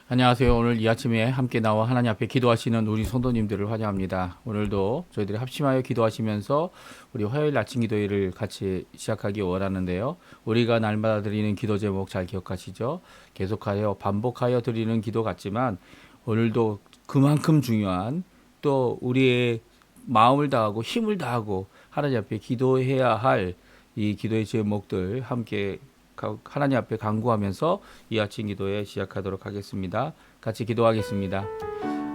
안녕하세요. 오늘 이 아침에 함께 나와 하나님 앞에 기도하시는 우리 성도님들을 환영합니다. 오늘도 저희들이 합심하여 기도하시면서 우리 화요일 아침 기도회를 같이 시작하기 원하는데요. 우리가 날마다 드리는 기도 제목 잘 기억하시죠? 계속하여 반복하여 드리는 기도 같지만 오늘도 그만큼 중요한 또 우리의 마음을 다하고 힘을 다하고 하나님 앞에 기도해야 할 이 기도의 제목들 함께 하나님 앞에 간구하면서 이 아침 기도에 시작하도록 하겠습니다. 같이 기도하겠습니다.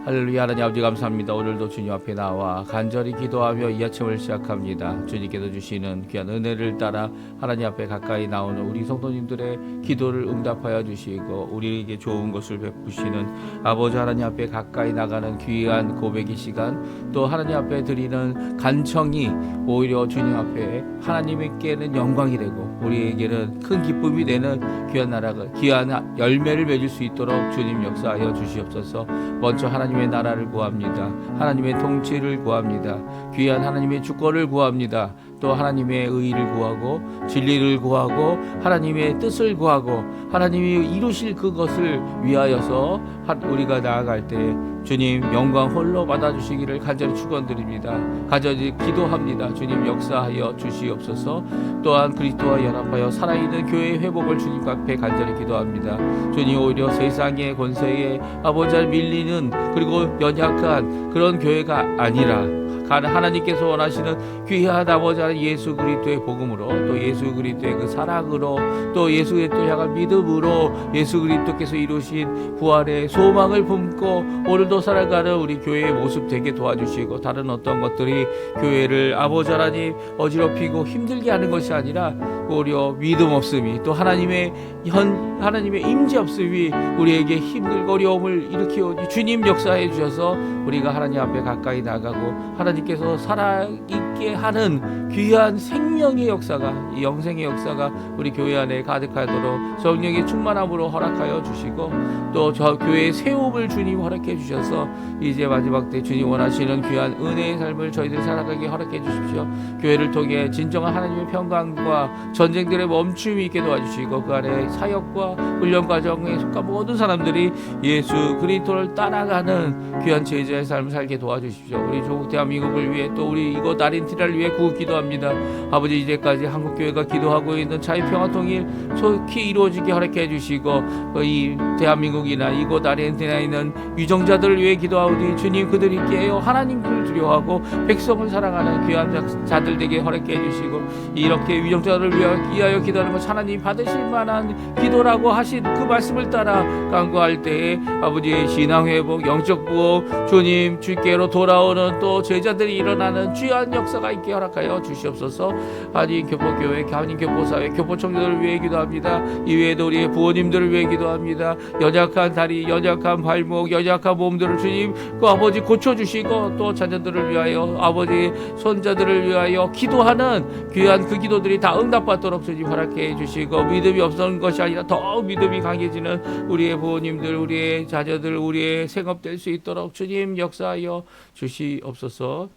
할렐루야. 하나님 아버지 감사합니다. 오늘도 주님 앞에 나와 간절히 기도하며 이 아침을 시작합니다. 주님께서 주시는 귀한 은혜를 따라 하나님 앞에 가까이 나오는 우리 성도님들의 기도를 응답하여 주시고 우리에게 좋은 것을 베푸시는 아버지 하나님 앞에 가까이 나가는 귀한 고백의 시간, 또 하나님 앞에 드리는 간청이 오히려 주님 앞에 하나님께는 영광이 되고 우리에게는 큰 기쁨이 되는 귀한 나라가 귀한 열매를 맺을 수 있도록 주님 역사하여 주시옵소서. 먼저 하나님의 나라를 구합니다. 하나님의 통치를 구합니다. 귀한 하나님의 주권을 구합니다. 또 하나님의 의를 구하고 진리를 구하고 하나님의 뜻을 구하고 하나님이 이루실 그것을 위하여서 우리가 나아갈 때 주님 영광 홀로 받아주시기를 간절히 축원드립니다. 간절히 기도합니다. 주님 역사하여 주시옵소서. 또한 그리스도와 연합하여 살아있는 교회의 회복을 주님 앞에 간절히 기도합니다. 주님 오히려 세상의 권세에 아버지를 밀리는 그리고 연약한 그런 교회가 아니라 하나님께서 원하시는 귀한 아버지 예수 그리스도의 복음으로, 또 예수 그리스도의 그 사랑으로, 또 예수 그리스도 향한 믿음으로 예수 그리스도께서 이루신 부활의 소망을 품고 오늘도 살아가는 우리 교회의 모습 되게 도와주시고, 다른 어떤 것들이 교회를 아버지 하나님 어지럽히고 힘들게 하는 것이 아니라 오히려 믿음 없음이, 또 하나님의 임재 없음이 우리에게 힘들고 어려움을 일으키오니 주님 역사해 주셔서 우리가 하나님 앞에 가까이 나가고 하나님께서 살아있게 하는 귀한 생명의 역사가, 이 영생의 역사가 우리 교회 안에 가득하도록 성령의 충만함으로 허락하여 주시고, 또 저 교회의 세움을 주님 허락해 주셔서 이제 마지막 때 주님 원하시는 귀한 은혜의 삶을 저희들이 살아가게 허락해 주십시오. 교회를 통해 진정한 하나님의 평강과 전쟁들의 멈춤이 있게 도와주시고, 그 안에 사역과 훈련 과정에 속한 모든 사람들이 예수 그리스도를 따라가는 귀한 제자의 삶을 살게 도와주십시오. 우리 조국 대한민국을 위해, 또 우리 이곳 아르헨티나를 위해 기도합니다. 아버지, 이제까지 한국교회가 기도하고 있는 자유평화통일 속히 이루어지게 허락해 주시고, 이 대한민국이나 이곳 아르헨티나에 있는 유정자들을 위해 기도하오니 주님 그들이 깨어 하나님을 두려워하고 백성을 사랑하는 귀한 자들 되게 허락해 주시고, 이렇게 유정자들을 위하여 기도하는 것 하나님 받으실 만한 기도라고 하신 그 말씀을 따라 간구할 때에 아버지의 신앙회복, 영적 부흥, 주님 주께로 돌아오는 또 제자들이 일어나는 귀한 역사가 있게 허락하여 주시옵소서. 한인 교포교회, 한인 교포사회, 교포청년들을 위해 기도합니다. 이외에도 우리의 부모님들을 위해 기도합니다. 연약한 다리, 연약한 발목, 연약한 몸들을 주님 그 아버지 고쳐주시고, 또 자녀들을 위하여, 아버지 손자들을 위하여 기도하는 귀한 그 기도들이 다 응답받도록 주님 허락해 주시고, 믿음이 없는 것이 아니라 더 믿음이 강해지는 우리의 부모님들, 우리의 자녀들, 우리의 생업될 수 있도록 주님 역사하여 주시옵소서.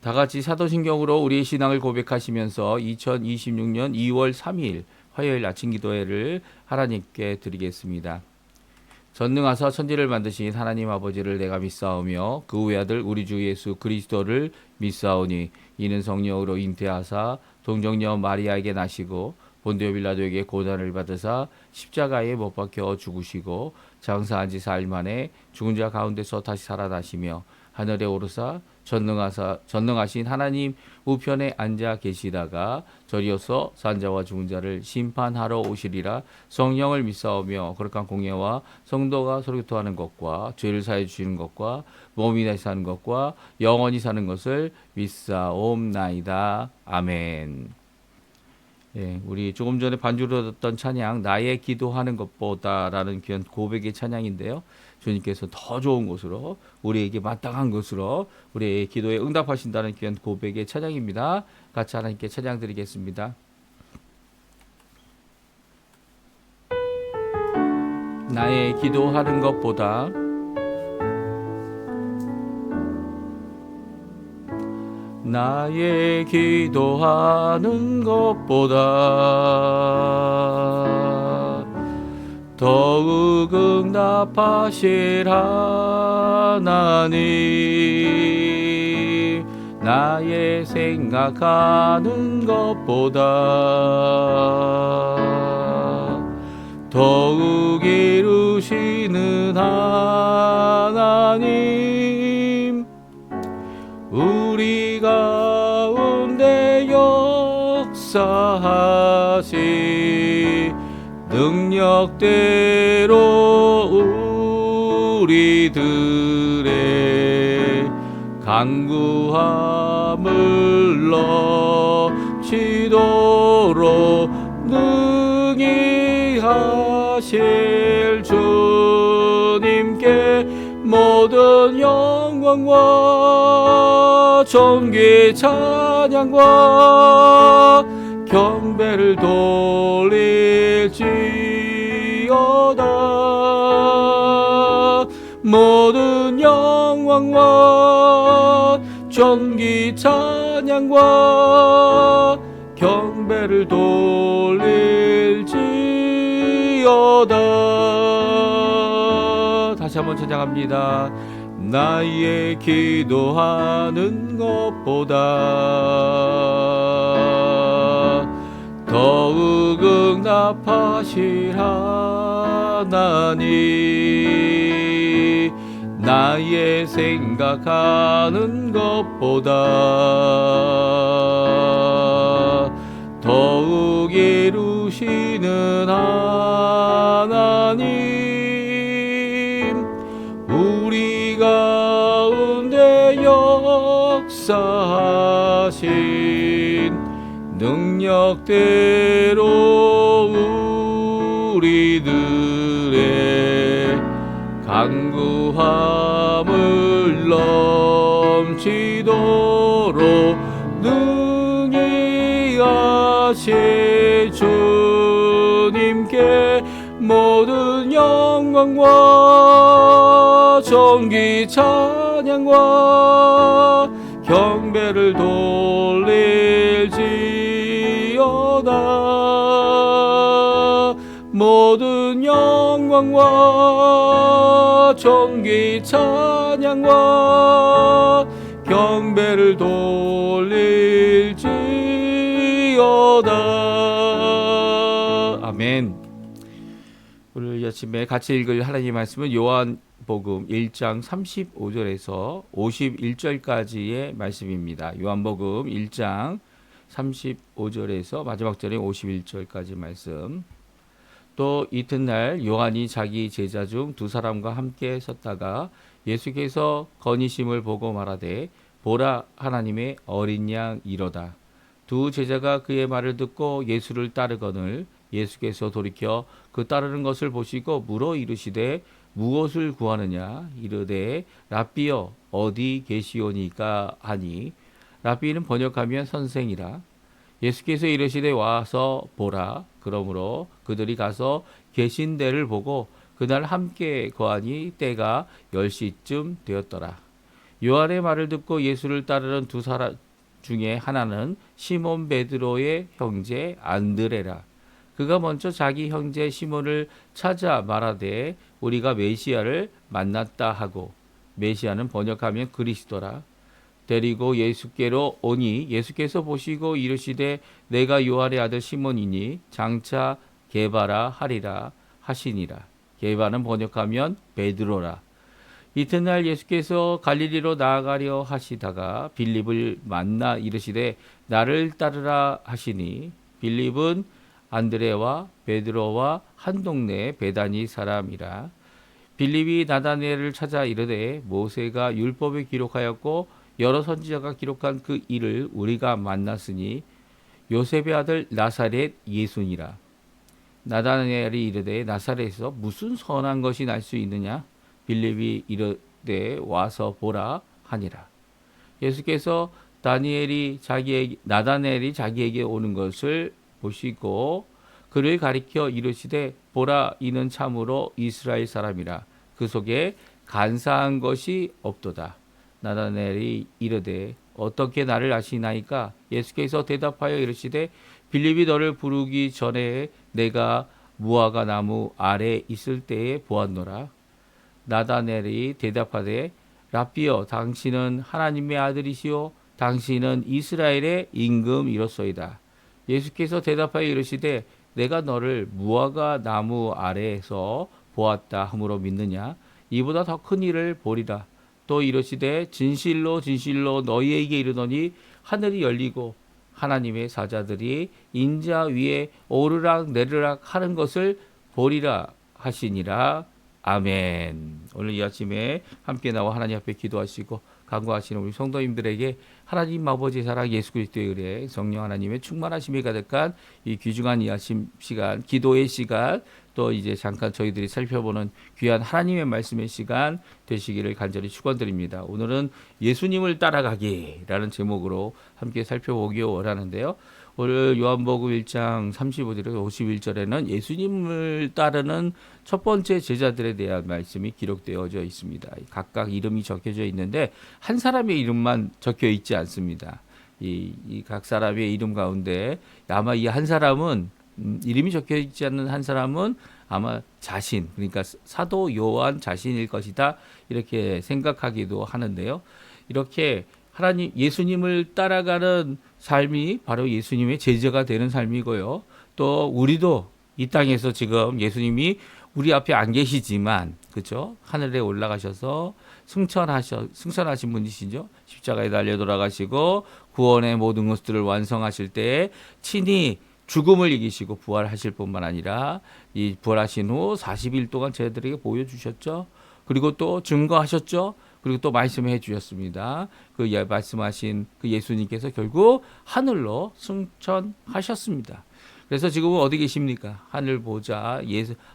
다 같이 사도신경으로 우리의 신앙을 고백하시면서 2026년 2월 3일 화요일 아침 기도회를 하나님께 드리겠습니다. 전능하사 천지를 만드신 하나님 아버지를 내가 믿사오며 그 외아들 우리 주 예수 그리스도를 믿사오니 이는 성령으로 잉태하사 동정녀 마리아에게 나시고 본디오 빌라도에게 고난을 받으사 십자가에 못 박혀 죽으시고 장사한 지 4일 만에 죽은 자 가운데서 다시 살아나시며 하늘에 오르사 전능하신 하나님 우편에 앉아 계시다가 저리어서 산자와 죽은 자를 심판하러 오시리라. 성령을 믿사오며 거룩한 공예와 성도가 서로 교통하는 것과 죄를 사해 주시는 것과 몸이 다시 사는 것과 영원히 사는 것을 믿사옵나이다. 아멘. 예, 우리 조금 전에 반주로 듣던 찬양 나의 기도하는 것보다라는 귀한 고백의 찬양인데요. 주님께서 더 좋은 것으로, 우리에게 마땅한 것으로 우리의 기도에 응답하신다는 귀한 고백의 찬양입니다. 같이 하나님께 찬양 드리겠습니다. 나의 기도하는 것보다 나의 기도하는 것보다 더욱 응답하실 하나님, 나의 생각하는 것보다 더욱 이루시는 하나님, 우리 가운데 역사하시 능력대로 우리들의 간구함을 넘치도록 능히 하실 주님께 모든 영광과 존귀 찬양과 경배를 돌릴지어다. 모든 영광과 존귀 찬양과 경배를 돌릴지어다. 다시 한번 찬양합니다. 나의 기도하는 것보다 더욱 응답하실 하나님, 나의 생각하는 것보다 더욱 이루시는 하나님, 우리 가운데 역사하신 능력대로 우리들의 간구함을 넘치도록 능히 하실 주님께 모든 영광과 존귀 찬양과 경배를 돌릴지어다. 모든 영광과 존귀 찬양과 경배를 돌릴지어다. 아멘. 오늘 아침에 같이 읽을 하나님의 말씀은 요한복음 1장 35절에서 51절까지의 말씀입니다. 요한복음 1장 35절에서 마지막 절에 51절까지 말씀. 또 이튿날 요한이 자기 제자 중 두 사람과 함께 섰다가 예수께서 거니심을 보고 말하되 보라 하나님의 어린 양 이로다. 두 제자가 그의 말을 듣고 예수를 따르거늘 예수께서 돌이켜 그 따르는 것을 보시고 물어 이르시되 무엇을 구하느냐 이르되 랍비여 어디 계시오니까 하니 랍비는 번역하면 선생이라. 예수께서 이르시되 와서 보라. 그러므로 그들이 가서 계신 데를 보고 그날 함께 거하니 때가 10시쯤 되었더라. 요한의 말을 듣고 예수를 따르는 두 사람 중에 하나는 시몬 베드로의 형제 안드레라. 그가 먼저 자기 형제 시몬을 찾아 말하되 우리가 메시아를 만났다 하고, 메시아는 번역하면 그리스도라. 데리고 예수께로 오니 예수께서 보시고 이르시되 내가 요한의 아들 시몬이니 장차 게바라 하리라 하시니라. 게바는 번역하면 베드로라. 이튿날 예수께서 갈릴리로 나아가려 하시다가 빌립을 만나 이르시되 나를 따르라 하시니 빌립은 안드레와 베드로와 한 동네 베다니 사람이라. 빌립이 나다나엘을 찾아 이르되 모세가 율법에 기록하였고 여러 선지자가 기록한 그 일을 우리가 만났으니 요셉의 아들 나사렛 예수니라. 나다나엘이 이르되 나사렛에서 무슨 선한 것이 날 수 있느냐? 빌립이 이르되 와서 보라 하니라. 예수께서 나다나엘이 자기에게 오는 것을 보시고 그를 가리켜 이르시되 보라 이는 참으로 이스라엘 사람이라. 그 속에 간사한 것이 없도다. 나다나엘이 이르되 어떻게 나를 아시나이까? 예수께서 대답하여 이르시되 빌립이 너를 부르기 전에 내가 무화과 나무 아래 있을 때에 보았노라. 나다넬이 대답하되 라삐여 당신은 하나님의 아들이시요 당신은 이스라엘의 임금이로소이다. 예수께서 대답하여 이르시되 내가 너를 무화과 나무 아래에서 보았다 함으로 믿느냐? 이보다 더 큰 일을 보리라. 또 이르시되 진실로 진실로 너희에게 이르노니 하늘이 열리고 하나님의 사자들이 인자 위에 오르락 내리락 하는 것을 보리라 하시니라. 아멘. 오늘 이 아침에 함께 나와 하나님 앞에 기도하시고 간구하시는 우리 성도님들에게 하나님 아버지의 사랑 예수 그리스도의 은혜 성령 하나님의 충만하심이 가득한 이 귀중한 이 아침 시간 기도의 시간 또 이제 잠깐 저희들이 살펴보는 귀한 하나님의 말씀의 시간 되시기를 간절히 축원드립니다. 오늘은 예수님을 따라가기라는 제목으로 함께 살펴보기 원하는데요. 오늘 요한복음 1장 35절에서 51절에는 예수님을 따르는 첫 번째 제자들에 대한 말씀이 기록되어져 있습니다. 각각 이름이 적혀져 있는데 한 사람의 이름만 적혀 있지 않습니다. 이 각 사람의 이름 가운데 아마 이 한 사람은 이름이 적혀 있지 않는 한 사람은 아마 자신, 그러니까 사도 요한 자신일 것이다 이렇게 생각하기도 하는데요. 이렇게 하나님 예수님을 따라가는 삶이 바로 예수님의 제자가 되는 삶이고요. 또 우리도 이 땅에서 지금 예수님이 우리 앞에 안 계시지만 그렇죠? 하늘에 올라가셔서 승천하신 분이시죠. 십자가에 달려 돌아가시고 구원의 모든 것들을 완성하실 때 친히 죽음을 이기시고 부활하실 뿐만 아니라 이 부활하신 후 40일 동안 저희들에게 보여주셨죠. 그리고 또 증거하셨죠. 그리고 또 말씀해 주셨습니다. 그 말씀하신 그 예수님께서 결국 하늘로 승천하셨습니다. 그래서 지금은 어디 계십니까? 하늘 보좌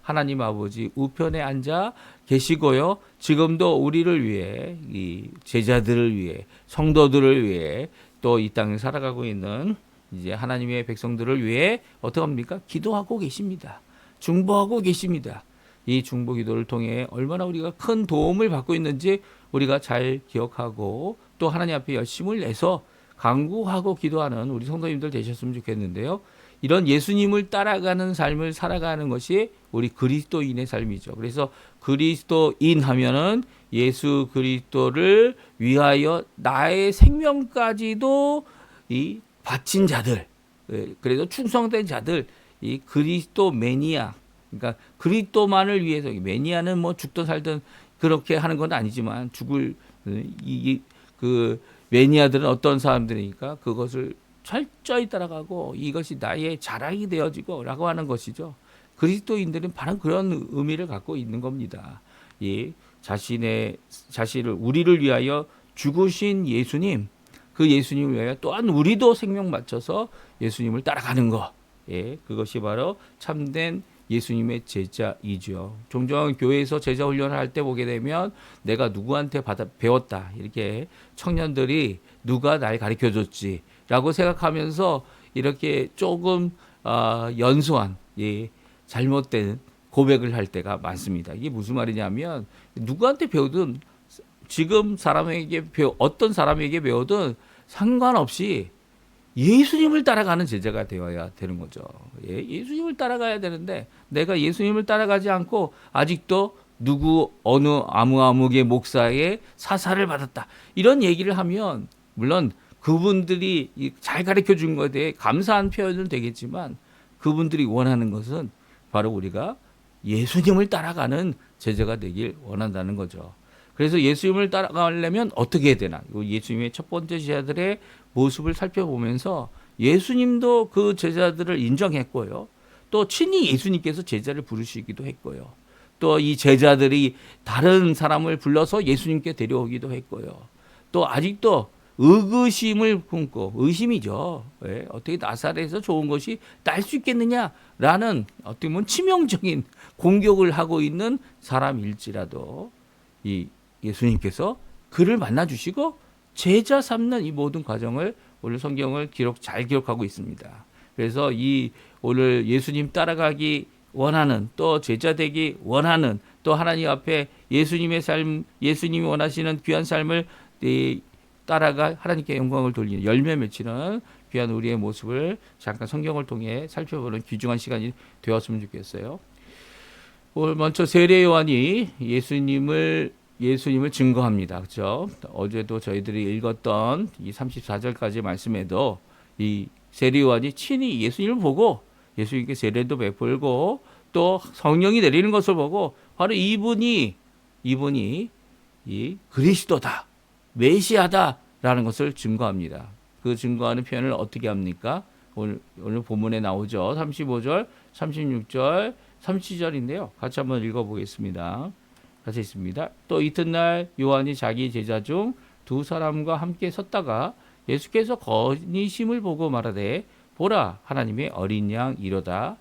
하나님 아버지 우편에 앉아 계시고요. 지금도 우리를 위해 이 제자들을 위해 성도들을 위해 또 이 땅에 살아가고 있는 이제 하나님의 백성들을 위해 어떻게 합니까? 기도하고 계십니다. 중보하고 계십니다. 이 중보 기도를 통해 얼마나 우리가 큰 도움을 받고 있는지 우리가 잘 기억하고 또 하나님 앞에 열심을 내서 간구하고 기도하는 우리 성도님들 되셨으면 좋겠는데요. 이런 예수님을 따라가는 삶을 살아가는 것이 우리 그리스도인의 삶이죠. 그래서 그리스도인 하면은 예수 그리스도를 위하여 나의 생명까지도 이 바친 자들, 그래도 충성된 자들, 이 그리스도 매니아, 그러니까 그리스도만을 위해서 매니아는 뭐 죽든 살든 그렇게 하는 건 아니지만 죽을 그 매니아들은 어떤 사람들이니까 그것을 철저히 따라가고 이것이 나의 자랑이 되어지고라고 하는 것이죠. 그리스도인들은 바로 그런 의미를 갖고 있는 겁니다. 이 자신을 우리를 위하여 죽으신 예수님, 그 예수님을 위하여 또한 우리도 생명 바쳐서 예수님을 따라가는 것, 그것이 바로 참된 예수님의 제자이죠. 종종 교회에서 제자 훈련을 할 때 보게 되면 내가 누구한테 배웠다 이렇게 청년들이 누가 날 가르쳐줬지 라고 생각하면서 이렇게 조금 연소한 잘못된 고백을 할 때가 많습니다. 이게 무슨 말이냐면 누구한테 배우든 지금 어떤 사람에게 배우든 상관없이 예수님을 따라가는 제자가 되어야 되는 거죠. 예수님을 따라가야 되는데 내가 예수님을 따라가지 않고 아직도 아무의 목사의 사사를 받았다. 이런 얘기를 하면 물론 그분들이 잘 가르쳐 준 것에 대해 감사한 표현은 되겠지만 그분들이 원하는 것은 바로 우리가 예수님을 따라가는 제자가 되길 원한다는 거죠. 그래서 예수님을 따라가려면 어떻게 해야 되나? 예수님의 첫 번째 제자들의 모습을 살펴보면서 예수님도 그 제자들을 인정했고요. 또 친히 예수님께서 제자를 부르시기도 했고요. 또 이 제자들이 다른 사람을 불러서 예수님께 데려오기도 했고요. 또 아직도 의구심을 품고 의심이죠. 어떻게 나사렛에서 좋은 것이 날 수 있겠느냐라는 어떻게 보면 치명적인 공격을 하고 있는 사람일지라도 이 예수님께서 그를 만나주시고 제자 삼는 이 모든 과정을 오늘 성경을 잘 기록하고 있습니다. 그래서 오늘 예수님 따라가기 원하는 또 제자 되기 원하는 또 하나님 앞에 예수님의 삶, 예수님이 원하시는 귀한 삶을 따라가 하나님께 영광을 돌리는 열매 맺히는 귀한 우리의 모습을 잠깐 성경을 통해 살펴보는 귀중한 시간이 되었으면 좋겠어요. 오늘 먼저 세례 요한이 예수님을 증거합니다. 그렇죠? 어제도 저희들이 읽었던 이 34절까지 말씀에도 이 세례 요한이 친히 예수님을 보고 예수님께 세례도 베풀고 또 성령이 내리는 것을 보고 바로 이분이 이 그리스도다, 메시아다라는 것을 증거합니다. 그 증거하는 표현을 어떻게 합니까? 오늘 본문에 나오죠. 35절, 36절, 37절인데요. 같이 한번 읽어보겠습니다. 같이 있습니다. 또 이튿날 요한이 자기 제자 중 두 사람과 함께 섰다가 예수께서 거니심을 보고 말하되 보라 하나님의 어린 양 이로다.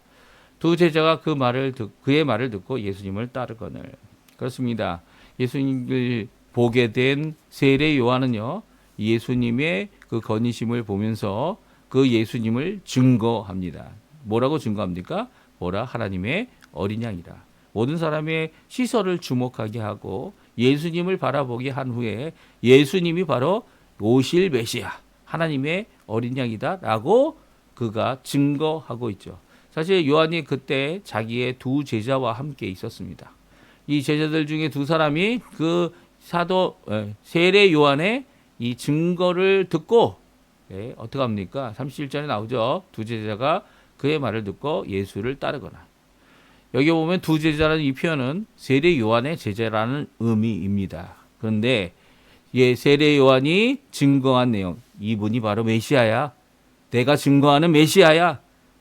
두 제자가 그의 말을 듣고 예수님을 따르거늘. 그렇습니다. 예수님을 보게 된 세례 요한은요, 예수님의 그 거니심을 보면서 그 예수님을 증거합니다. 뭐라고 증거합니까? 보라 하나님의 어린 양이라. 모든 사람의 시선을 주목하게 하고 예수님을 바라보게 한 후에 예수님이 바로 오실 메시아 하나님의 어린 양이다라고 그가 증거하고 있죠. 사실 요한이 그때 자기의 두 제자와 함께 있었습니다. 이 제자들 중에 두 사람이 그 세례 요한의 이 증거를 듣고 어떻게 합니까? 37절에 나오죠. 두 제자가 그의 말을 듣고 예수를 따르거나. 여기 보면 두 제자라는 이 표현은 세례 요한의 제자라는 의미입니다. 그런데 세례 요한이 증거한 내용, 이분이 바로 메시아야. 내가 증거하는 메시아야.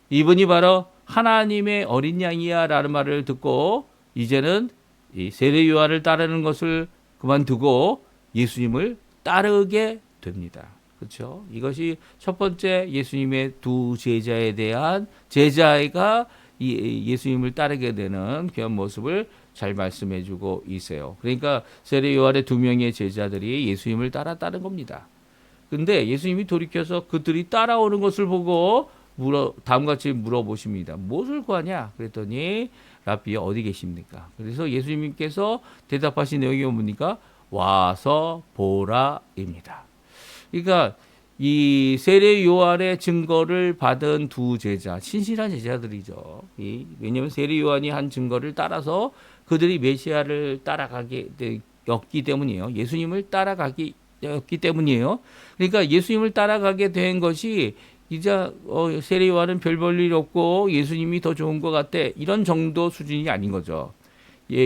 이분이 바로 하나님의 어린 양이야 라는 말을 듣고 이제는 이 세례 요한을 따르는 것을 그만두고 예수님을 따르게 됩니다. 그렇죠? 이것이 첫 번째 예수님의 두 제자에 대한 제자가 예수님을 따르게 되는 그런 모습을 잘 말씀해 주고 있어요. 그러니까 세례 요한의 두 명의 제자들이 예수님을 따랐다는 겁니다. 근데 예수님이 돌이켜서 그들이 따라오는 것을 보고 다음같이 물어보십니다. 무엇을 구하냐? 그랬더니 라비 어디 계십니까? 그래서 예수님께서 대답하신 내용이 뭡니까? 와서 보라입니다. 그러니까 이 세례 요한의 증거를 받은 두 제자, 신실한 제자들이죠. 왜냐하면 세례 요한이 한 증거를 따라서 그들이 메시아를 따라가게 였기 때문이에요. 예수님을 따라가기 였기 때문이에요. 그러니까 예수님을 따라가게 된 것이 이제 세례 요한은 별 볼 일 없고 예수님이 더 좋은 것 같아 이런 정도 수준이 아닌 거죠.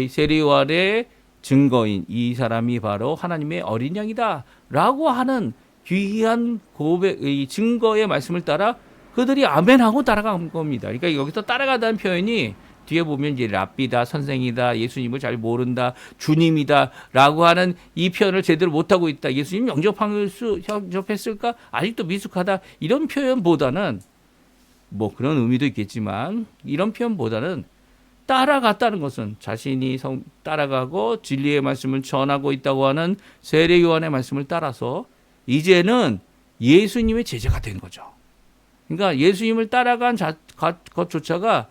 세례 요한의 증거인 이 사람이 바로 하나님의 어린 양이다라고 하는 귀한 고백, 이 증거의 말씀을 따라 그들이 아멘하고 따라간 겁니다. 그러니까 여기서 따라가다는 표현이 뒤에 보면 이제 랍비다, 선생이다, 예수님을 잘 모른다, 주님이다라고 하는 이 표현을 제대로 못하고 있다. 예수님 영접했을까? 아직도 미숙하다. 이런 표현보다는 뭐 그런 의미도 있겠지만 이런 표현보다는 따라갔다는 것은 자신이 따라가고 진리의 말씀을 전하고 있다고 하는 세례 요한의 말씀을 따라서 이제는 예수님의 제자가 된 거죠. 그러니까 예수님을 따라간 것조차가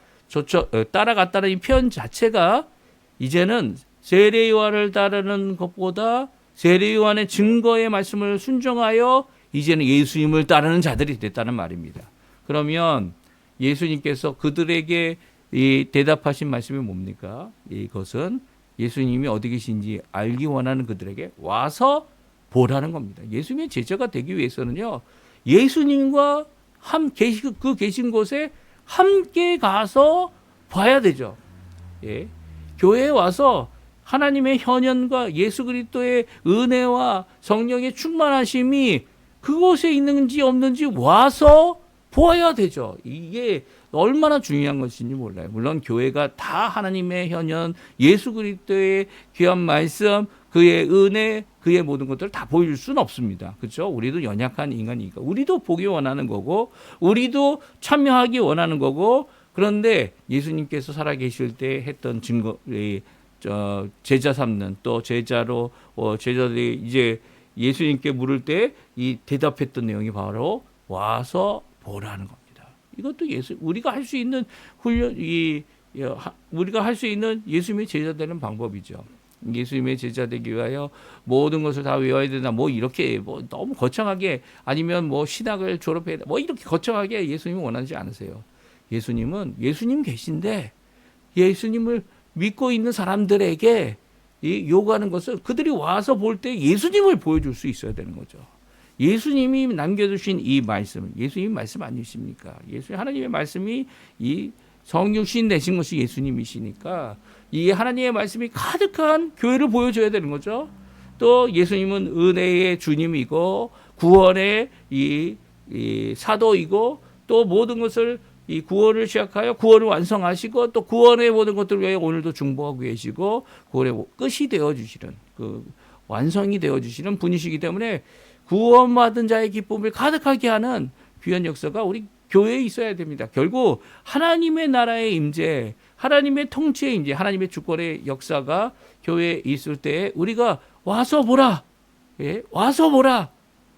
따라갔다는 이 표현 자체가 이제는 세례 요한을 따르는 것보다 세례 요한의 증거의 말씀을 순종하여 이제는 예수님을 따르는 자들이 됐다는 말입니다. 그러면 예수님께서 그들에게 이 대답하신 말씀이 뭡니까? 이것은 예수님이 어디 계신지 알기 원하는 그들에게 와서 보라는 겁니다. 예수님의 제자가 되기 위해서는요, 예수님과 그 계신 곳에 함께 가서 봐야 되죠. 교회에 와서 하나님의 현현과 예수 그리스도의 은혜와 성령의 충만하심이 그곳에 있는지 없는지 와서 보아야 되죠. 이게 얼마나 중요한 것인지 몰라요. 물론 교회가 다 하나님의 현현, 예수 그리스도의 귀한 말씀, 그의 은혜, 그의 모든 것들을 다 보여줄 수는 없습니다. 그렇죠? 우리도 연약한 인간이니까 우리도 보기 원하는 거고 우리도 참여하기 원하는 거고 그런데 예수님께서 살아계실 때 했던 제자 삼는 또 제자로 제자들이 이제 예수님께 물을 때 이 대답했던 내용이 바로 와서 보라는 겁니다. 이것도 우리가 할 수 있는 훈련, 우리가 할 수 있는 예수님의 제자 되는 방법이죠. 예수님의 제자 되기 위하여 모든 것을 다 외워야 된다. 뭐 이렇게 뭐 너무 거창하게 아니면 뭐 신학을 졸업해야 된다. 뭐 이렇게 거창하게 예수님은 원하지 않으세요. 예수님은 예수님 계신데 예수님을 믿고 있는 사람들에게 이 요구하는 것은 그들이 와서 볼 때 예수님을 보여줄 수 있어야 되는 거죠. 예수님이 남겨주신 이 말씀, 예수님 말씀 아니십니까? 예수님 하나님의 말씀이 이 성육신 되신 것이 예수님이시니까 이 하나님의 말씀이 가득한 교회를 보여줘야 되는 거죠. 또 예수님은 은혜의 주님이고 구원의 이 사도이고 또 모든 것을 이 구원을 시작하여 구원을 완성하시고 또 구원의 모든 것들을 위해 오늘도 중보하고 계시고 구원의 끝이 되어주시는 그 완성이 되어주시는 분이시기 때문에 구원받은 자의 기쁨을 가득하게 하는 귀한 역사가 우리 교회에 있어야 됩니다. 결국 하나님의 나라의 임재, 하나님의 통치의 임재, 하나님의 주권의 역사가 교회에 있을 때 우리가 와서 보라, 와서 보라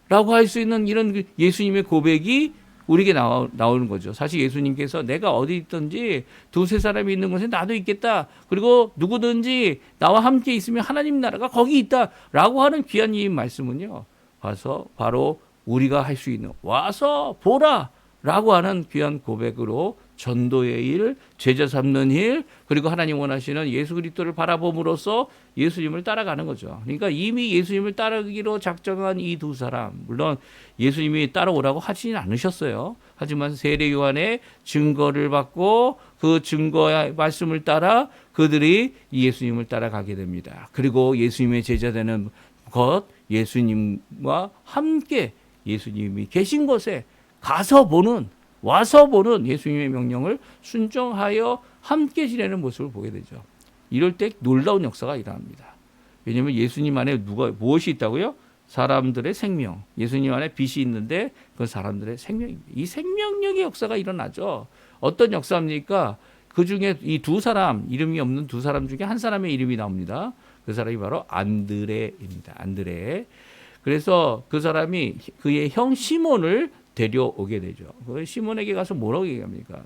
라고 할 수 있는 이런 예수님의 고백이 우리에게 나오는 거죠. 사실 예수님께서 내가 어디 있든지 두세 사람이 있는 곳에 나도 있겠다. 그리고 누구든지 나와 함께 있으면 하나님 나라가 거기 있다 라고 하는 귀한 이 말씀은요. 와서 바로 우리가 할 수 있는 와서 보라 라고 하는 귀한 고백으로 전도의 일, 제자 삼는 일, 그리고 하나님 원하시는 예수 그리스도를 바라봄으로써 예수님을 따라가는 거죠. 그러니까 이미 예수님을 따르기로 작정한 이 두 사람, 물론 예수님이 따라오라고 하지는 않으셨어요. 하지만 세례 요한의 증거를 받고 그 증거의 말씀을 따라 그들이 예수님을 따라가게 됩니다. 그리고 예수님의 제자 되는 것, 예수님과 함께 예수님이 계신 곳에 가서 보는, 와서 보는 예수님의 명령을 순종하여 함께 지내는 모습을 보게 되죠. 이럴 때 놀라운 역사가 일어납니다. 왜냐하면 예수님 안에 무엇이 있다고요? 사람들의 생명. 예수님 안에 빛이 있는데 그 사람들의 생명입니다. 이 생명력의 역사가 일어나죠. 어떤 역사입니까? 그 중에 이 두 사람, 이름이 없는 두 사람 중에 한 사람의 이름이 나옵니다. 그 사람이 바로 안드레입니다. 안드레. 그래서 그 사람이 그의 형 시몬을 데려오게 되죠. 그 시몬에게 가서 뭐라고 얘기합니까?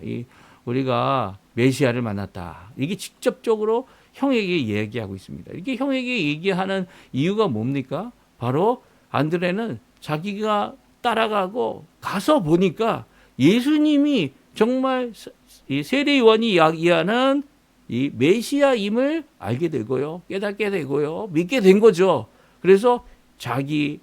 우리가 메시아를 만났다. 이게 직접적으로 형에게 얘기하고 있습니다. 이렇게 형에게 얘기하는 이유가 뭡니까? 바로 안드레는 자기가 따라가고 가서 보니까 예수님이 정말 세례 요한이 이야기하는 이 메시아임을 알게 되고요. 깨닫게 되고요. 믿게 된 거죠. 그래서 자기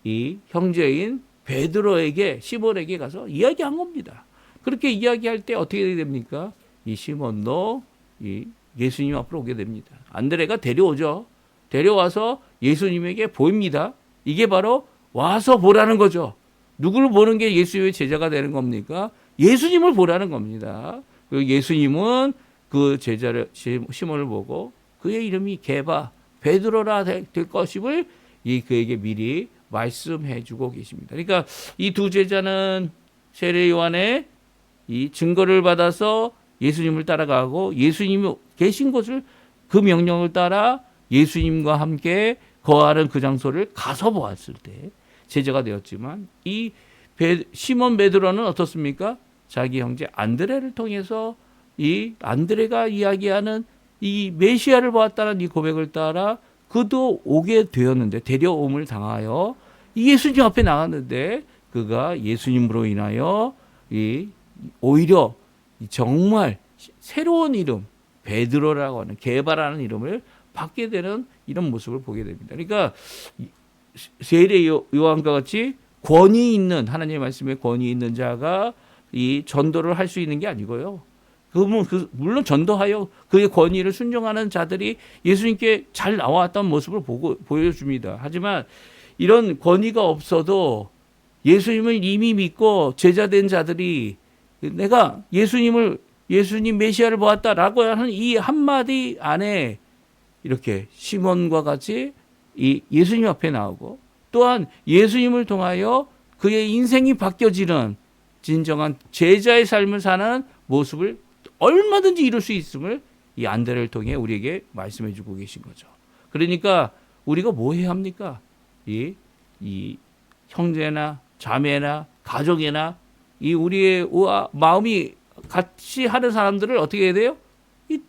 이 형제인 베드로에게 시몬에게 가서 이야기한 겁니다. 그렇게 이야기할 때 어떻게 됩니까? 이 시몬도 이 예수님 앞으로 오게 됩니다. 안드레가 데려오죠. 데려와서 예수님에게 보입니다. 이게 바로 와서 보라는 거죠. 누구를 보는 게 예수님의 제자가 되는 겁니까? 예수님을 보라는 겁니다. 그리고 예수님은 그 제자를 시몬을 보고 그의 이름이 게바 베드로라 될 것임을 그에게 미리 말씀해 주고 계십니다. 그러니까 이 두 제자는 세례 요한의 이 증거를 받아서 예수님을 따라가고 예수님이 계신 곳을 그 명령을 따라 예수님과 함께 거하는 그 장소를 가서 보았을 때 제자가 되었지만 이 시몬 베드로는 어떻습니까? 자기 형제 안드레를 통해서 이 안드레가 이야기하는 이 메시아를 보았다는 이 고백을 따라 그도 오게 되었는데 데려옴을 당하여 예수님 앞에 나갔는데 그가 예수님으로 인하여 오히려 정말 새로운 이름 베드로라고 하는 게바라는 이름을 받게 되는 이런 모습을 보게 됩니다. 그러니까 세례 요한과 같이 권위 있는 하나님의 말씀에 권위 있는 자가 이 전도를 할 수 있는 게 아니고요. 물론 전도하여 그의 권위를 순종하는 자들이 예수님께 잘 나왔던 모습을 보여줍니다. 하지만 이런 권위가 없어도 예수님을 이미 믿고 제자된 자들이 내가 예수님 메시아를 보았다라고 하는 이 한마디 안에 이렇게 시몬과 같이 이 예수님 앞에 나오고 또한 예수님을 통하여 그의 인생이 바뀌어지는 진정한 제자의 삶을 사는 모습을 얼마든지 이룰 수 있음을 이 안드레를 통해 우리에게 말씀해 주고 계신 거죠. 그러니까 우리가 뭐 해야 합니까? 이 형제나 자매나 가족이나 이 우리의 마음이 같이 하는 사람들을 어떻게 해야 돼요? 이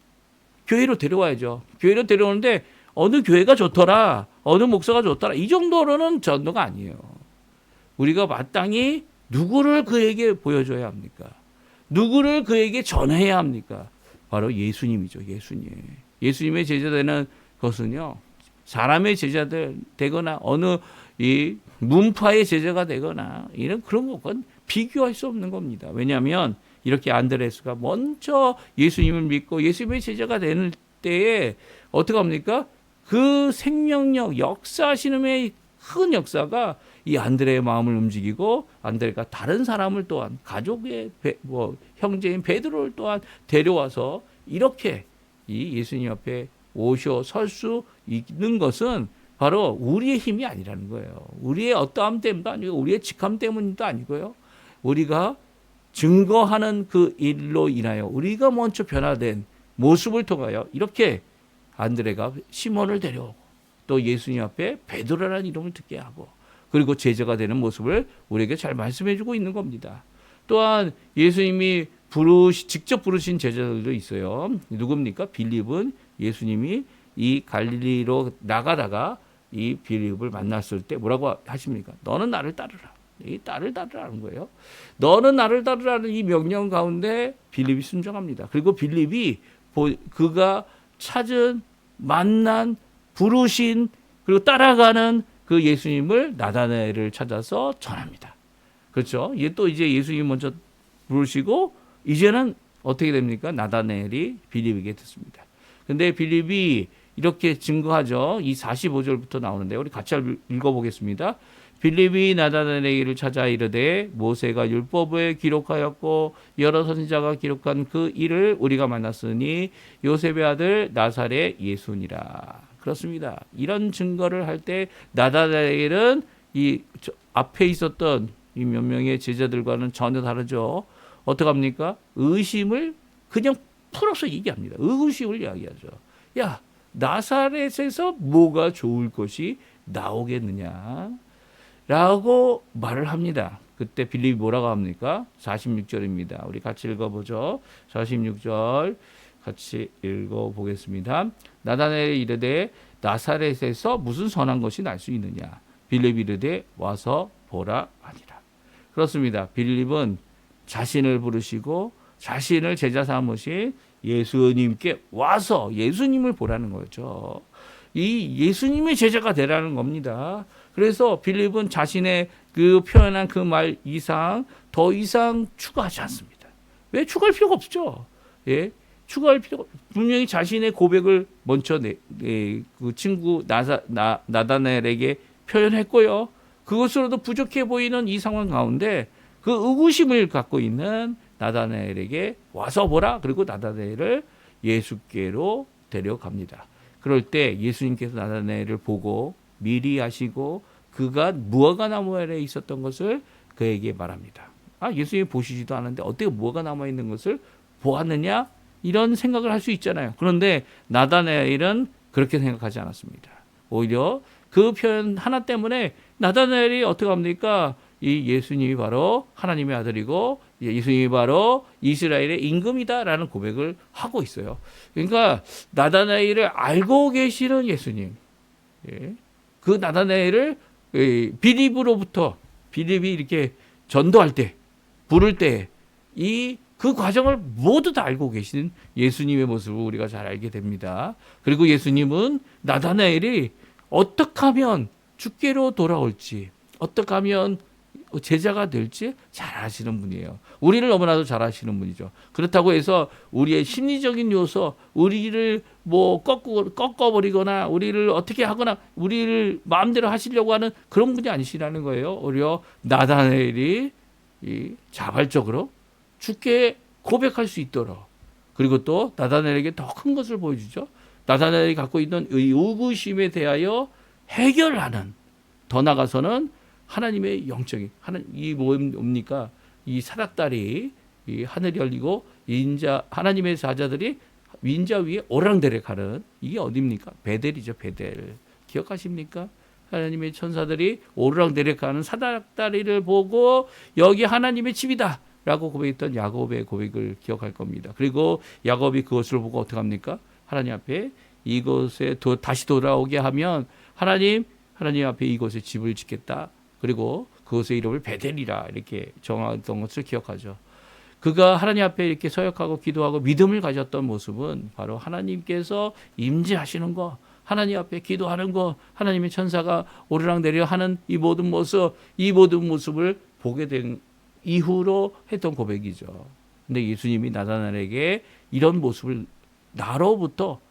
교회로 데려와야죠. 교회로 데려오는데 어느 교회가 좋더라, 어느 목사가 좋더라, 이 정도로는 전도가 아니에요. 우리가 마땅히 누구를 그에게 보여줘야 합니까? 누구를 그에게 전해야 합니까? 바로 예수님이죠. 예수님의 제자 되는 것은요, 사람의 제자들 되거나 어느 이 문파의 제자가 되거나 이런 그런 것과는 비교할 수 없는 겁니다. 왜냐하면 이렇게 안드레스가 먼저 예수님을 믿고 예수님의 제자가 되는 때에 어떻게 합니까? 그 생명력, 역사하시는 큰 역사가 이 안드레의 마음을 움직이고, 안드레가 다른 사람을 또한 가족의 형제인 베드로를 또한 데려와서 이렇게 이 예수님 옆에 오셔 설 수 있는 것은 바로 우리의 힘이 아니라는 거예요. 우리의 어떠함 때문도 아니고 우리의 직함 때문도 아니고요. 우리가 증거하는 그 일로 인하여 우리가 먼저 변화된 모습을 통하여 이렇게 안드레가 시몬을 데려오고 또 예수님 앞에 베드로라는 이름을 듣게 하고 그리고 제자가 되는 모습을 우리에게 잘 말씀해 주고 있는 겁니다. 또한 예수님이 직접 부르신 제자들도 있어요. 누굽니까? 빌립은 예수님이 이 갈릴리로 나가다가 이 빌립을 만났을 때 뭐라고 하십니까? 너는 나를 따르라. 이 나를 따르라는 거예요. 너는 나를 따르라는 이 명령 가운데 빌립이 순종합니다. 그리고 빌립이 그가 찾은, 만난, 부르신, 그리고 따라가는 그 예수님을 나다나엘을 찾아서 전합니다. 그렇죠? 또 이제 예수님 먼저 부르시고 이제는 어떻게 됩니까? 나다나엘이 빌립에게 듣습니다. 근데 빌립이 이렇게 증거하죠. 이 45절부터 나오는데 우리 같이 읽어보겠습니다. 빌립이 나다나엘을 찾아 이르되 모세가 율법에 기록하였고 여러 선지자가 기록한 그 일을 우리가 만났으니 요셉의 아들 나사렛 예수니라. 그렇습니다. 이런 증거를 할 때 나다나엘은 이 앞에 있었던 이 몇 명의 제자들과는 전혀 다르죠. 어떡합니까? 의심을 그냥 풀어서 얘기합니다. 의심을 이야기하죠. 야, 나사렛에서 뭐가 좋을 것이 나오겠느냐? 라고 말을 합니다. 그때 빌립이 뭐라고 합니까? 46절입니다. 우리 같이 읽어보죠. 46절 같이 읽어보겠습니다. 나다나엘이 이르되 나사렛에서 무슨 선한 것이 날 수 있느냐? 빌립이 이르되 와서 보라 하니라. 그렇습니다. 빌립은 자신을 부르시고 자신을 제자 삼으신 예수님께 와서 예수님을 보라는 거죠. 이 예수님의 제자가 되라는 겁니다. 그래서 빌립은 자신의 그 표현한 그 말 이상 더 이상 추가하지 않습니다. 왜? 추가할 필요가 없죠. 예, 추가할 필요가 분명히 자신의 고백을 먼저 그 친구 나다나엘에게 표현했고요. 그것으로도 부족해 보이는 이 상황 가운데 그 의구심을 갖고 있는 나다나엘에게 와서 보라. 그리고 나다나엘을 예수께로 데려갑니다. 그럴 때 예수님께서 나다나엘을 보고 미리 아시고 그가 무화과 나무 아래에 있었던 것을 그에게 말합니다. 예수님이 보시지도 않았는데 어떻게 무화과 나무에 있는 것을 보았느냐? 이런 생각을 할 수 있잖아요. 그런데 나다나엘은 그렇게 생각하지 않았습니다. 오히려 그 표현 하나 때문에 나다나엘이 어떻게 합니까? 이 예수님이 바로 하나님의 아들이고 예수님이 바로 이스라엘의 임금이다라는 고백을 하고 있어요. 그러니까 나다나엘을 알고 계시는 예수님, 그 나다나엘을 빌립이 이렇게 전도할 때, 부를 때 그 과정을 모두 다 알고 계시는 예수님의 모습을 우리가 잘 알게 됩니다. 그리고 예수님은 나다나엘이 어떻게 하면 주께로 돌아올지, 어떻게 하면 제자가 될지 잘 아시는 분이에요. 우리를 너무나도 잘 아시는 분이죠. 그렇다고 해서 우리의 심리적인 요소, 우리를 뭐 꺾어버리거나 우리를 어떻게 하거나 우리를 마음대로 하시려고 하는 그런 분이 아니시라는 거예요. 오히려 나다나엘이 자발적으로 주께 고백할 수 있도록, 그리고 또 나다나엘에게 더 큰 것을 보여주죠. 나다나엘이 갖고 있는 의구심에 대하여 해결하는, 더 나아가서는 하나님의 영적인 이 뭡니까? 이 사닥다리, 이 하늘이 열리고 하나님의 사자들이 인자 위에 오랑대락하는, 이게 어디입니까? 베델이죠. 베델. 기억하십니까? 하나님의 천사들이 오르락내리락하는 사닥다리를 보고 여기 하나님의 집이다 라고 고백했던 야곱의 고백을 기억할 겁니다. 그리고 야곱이 그것을 보고 어떻게 합니까? 하나님 앞에 이곳에 다시 돌아오게 하면 하나님 앞에 이곳에 집을 짓겠다. 그리고 그곳의 이름을 베델이라 이렇게 정했던 것을 기억하죠. 그가 하나님 앞에 이렇게 서역하고 기도하고 믿음을 가졌던 모습은 바로 하나님께서 임재하시는 거, 하나님 앞에 기도하는 거, 하나님의 천사가 오르락내리락 하는 이 모든 모습을 보게 된 이후로 했던 고백이죠. 근데 예수님이 나다나엘에게 이런 모습을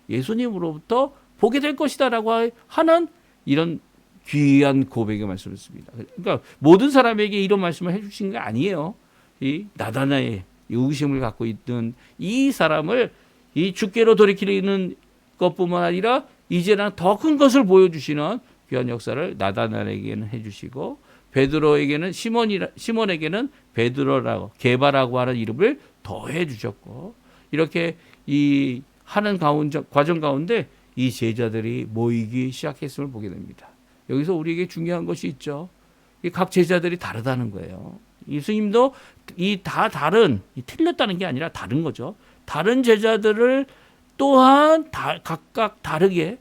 예수님으로부터 보게 될 것이다라고 하는 이런 귀한 고백의 말씀이었습니다. 그러니까 모든 사람에게 이런 말씀을 해주신 게 아니에요. 이 나다나엘, 의심을 갖고 있던 이 사람을 이 주께로 돌이키는 것뿐만 아니라 이제는 더 큰 것을 보여주시는 귀한 역사를 나다나엘에게는 해주시고 베드로에게는 시몬에게는 베드로라고 게바라고 하는 이름을 더해 주셨고 이렇게 이 하는 과정 가운데 이 제자들이 모이기 시작했음을 보게 됩니다. 여기서 우리에게 중요한 것이 있죠. 각 제자들이 다르다는 거예요. 예수님도 틀렸다는 게 아니라 다른 거죠. 다른 제자들을 또한 각각 다르게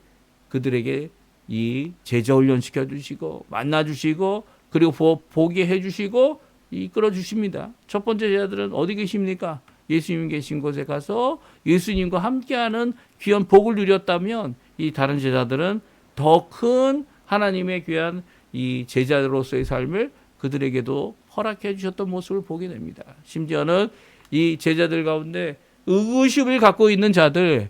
그들에게 이 제자 훈련 시켜주시고 만나주시고 그리고 보게 해주시고 이끌어 주십니다. 첫 번째 제자들은 어디 계십니까? 예수님 계신 곳에 가서 예수님과 함께하는 귀한 복을 누렸다면 이 다른 제자들은 더 큰 하나님의 귀한 이 제자로서의 삶을 그들에게도 허락해 주셨던 모습을 보게 됩니다. 심지어는 이 제자들 가운데 의심을 갖고 있는 자들,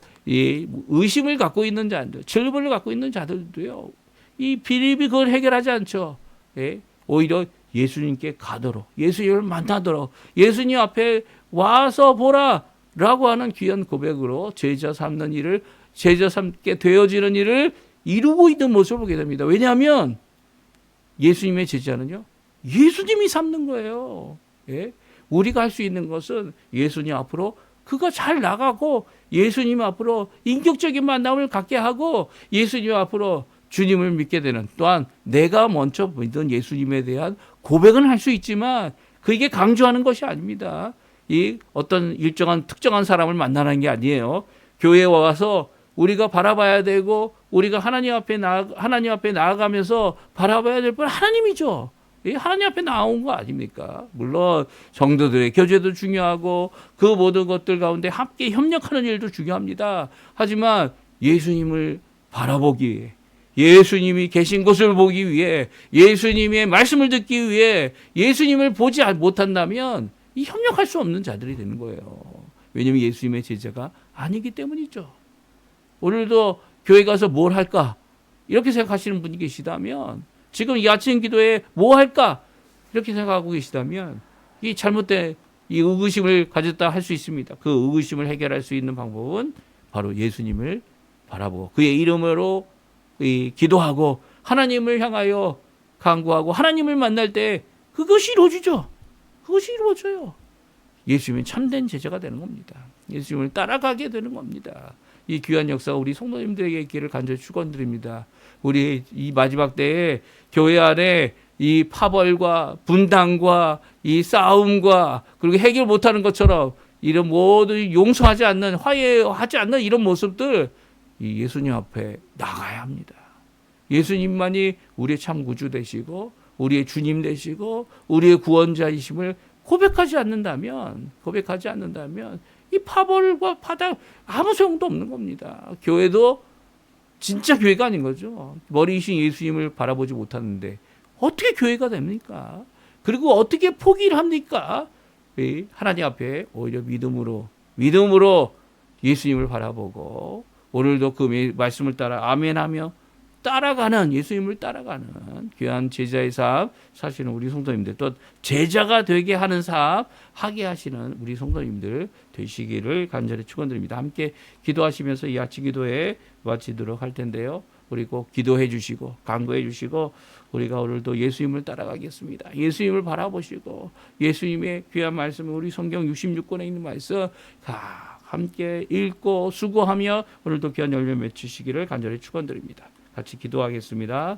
질문을 갖고 있는 자들도요. 이 빌립이 그걸 해결하지 않죠. 예? 오히려 예수님께 가도록, 예수님을 만나도록, 예수님 앞에 와서 보라라고 하는 귀한 고백으로 제자 삼게 되어지는 일을 이루고 있는 모습을 보게 됩니다. 왜냐하면 예수님의 제자는요, 예수님이 삼는 거예요. 예? 우리가 할 수 있는 것은 예수님 앞으로 그가 잘 나가고 예수님 앞으로 인격적인 만남을 갖게 하고 예수님 앞으로 주님을 믿게 되는, 또한 내가 먼저 믿은 예수님에 대한 고백은 할 수 있지만 그게 강조하는 것이 아닙니다. 이 어떤 특정한 사람을 만나는 게 아니에요. 교회에 와서 우리가 바라봐야 되고 우리가 하나님 앞에 나아가면서 바라봐야 될 분 하나님이죠. 하나님 앞에 나온 거 아닙니까? 물론 성도들의 교제도 중요하고 그 모든 것들 가운데 함께 협력하는 일도 중요합니다. 하지만 예수님을 바라보기 위해, 예수님이 계신 곳을 보기 위해, 예수님의 말씀을 듣기 위해 예수님을 보지 못한다면 이 협력할 수 없는 자들이 되는 거예요. 왜냐하면 예수님의 제자가 아니기 때문이죠. 오늘도 교회 가서 뭘 할까? 이렇게 생각하시는 분이 계시다면, 지금 이 아침 기도에 뭐 할까? 이렇게 생각하고 계시다면 이 잘못된 이 의구심을 가졌다 할 수 있습니다. 그 의구심을 해결할 수 있는 방법은 바로 예수님을 바라보고 그의 이름으로 기도하고 하나님을 향하여 간구하고 하나님을 만날 때 그것이 이루어지죠. 그것이 이루어져요. 예수님이 참된 제자가 되는 겁니다. 예수님을 따라가게 되는 겁니다. 이 귀한 역사가 우리 성도님들에게 있기를 간절히 축원드립니다. 우리 이 마지막 때에 교회 안에 이 파벌과 분당과 이 싸움과 그리고 해결 못하는 것처럼 이런 모든 용서하지 않는, 화해하지 않는 이런 모습들, 이 예수님 앞에 나가야 합니다. 예수님만이 우리의 참 구주 되시고 우리의 주님 되시고 우리의 구원자이심을 고백하지 않는다면 이 파벌과 파당 아무 소용도 없는 겁니다. 교회도 진짜 교회가 아닌 거죠. 머리이신 예수님을 바라보지 못하는데 어떻게 교회가 됩니까? 그리고 어떻게 포기를 합니까? 하나님 앞에 오히려 믿음으로 예수님을 바라보고 오늘도 그 말씀을 따라 아멘하며 예수님을 따라가는 귀한 제자의 삶 사시는 우리 성도님들, 또 제자가 되게 하는 삶 하게 하시는 우리 성도님들 되시기를 간절히 축원드립니다. 함께 기도하시면서 이 아침 기도에 마치도록 할 텐데요. 우리 꼭 기도해 주시고 간구해 주시고 우리가 오늘도 예수님을 따라가겠습니다. 예수님을 바라보시고 예수님의 귀한 말씀은 우리 성경 66권에 있는 말씀 함께 읽고 수고하며 오늘도 귀한 열매 맺으시기를 간절히 축원드립니다. 같이 기도하겠습니다.